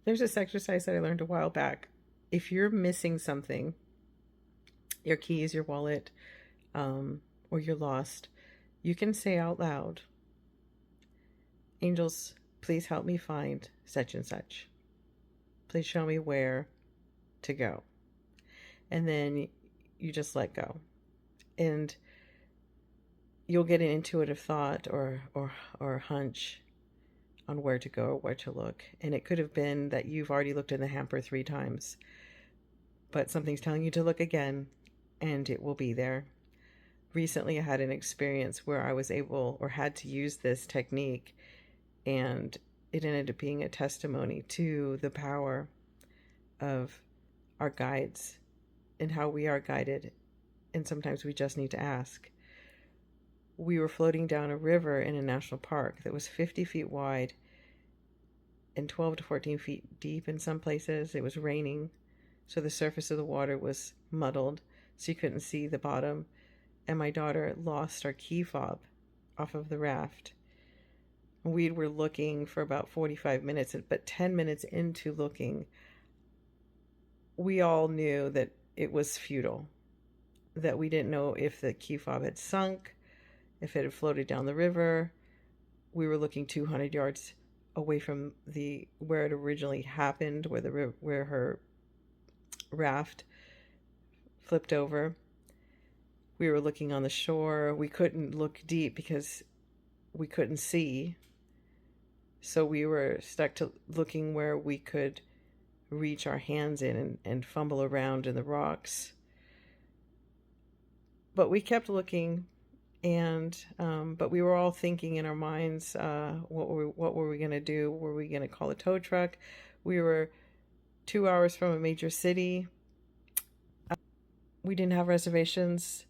There's this exercise that I learned a while back. If you're missing something, your keys, your wallet, or you're lost, you can say out loud, "Angels, please help me find such and such. Please show me where to go." And then you just let go. And you'll get an intuitive thought or hunch on where to go or where to look. And it could have been that you've already looked in the hamper 3 times, but something's telling you to look again, and it will be there. Recently, I had an experience where I was able or had to use this technique, and it ended up being a testimony to the power of our guides and how we are guided. And sometimes we just need to ask. We were floating down a river in a national park that was 50 feet wide and 12 to 14 feet deep in some places. It was raining, so the surface of the water was muddled, so you couldn't see the bottom. And my daughter lost our key fob off of the raft. We were looking for about 45 minutes, but 10 minutes into looking, we all knew that it was futile, that we didn't know if the key fob had sunk, if it had floated down the river. We were looking 200 yards away from where it originally happened, where her raft flipped over. We were looking on the shore. We couldn't look deep because we couldn't see. So we were stuck to looking where we could reach our hands in and fumble around in the rocks. But we kept looking, and but we were all thinking in our minds, what were we going to do? Were we going to call a tow truck? We were 2 hours from a major city. We didn't have reservations.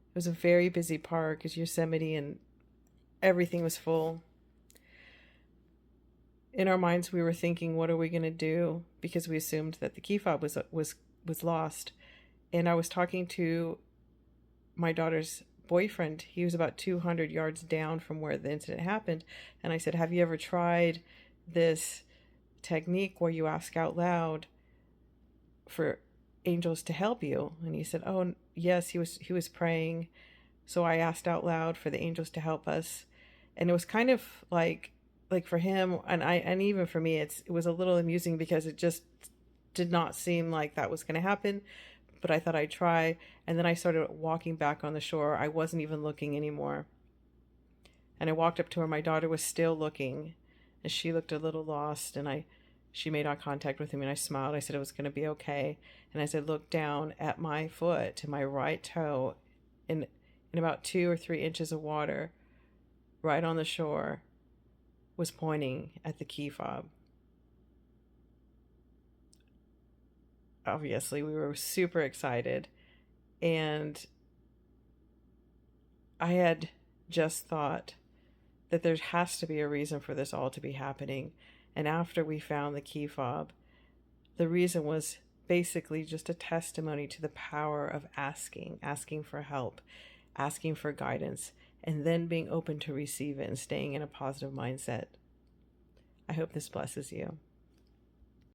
It was a very busy park. It's Yosemite, and everything was full. In our minds, we were thinking, what are we going to do? Because we assumed that the key fob was lost. And I was talking to my daughter's boyfriend. He was about 200 yards down from where the incident happened. And I said, have you ever tried this technique where you ask out loud for angels to help you? And he said, oh, yes, he was praying. So I asked out loud for the angels to help us. And it was kind of like for him and even for me, it was a little amusing because it just did not seem like that was going to happen. But I thought I'd try. And then I started walking back on the shore. I wasn't even looking anymore. And I walked up to her. My daughter was still looking, and she looked a little lost. And she made eye contact with me, and I smiled. I said it was going to be okay. And I said, look down at my foot, to my right toe, in about 2 or 3 inches of water, right on the shore, was pointing at the key fob. Obviously, we were super excited, and I had just thought that there has to be a reason for this all to be happening. And after we found the key fob, the reason was basically just a testimony to the power of asking for help, asking for guidance, and then being open to receive it and staying in a positive mindset. I hope this blesses you.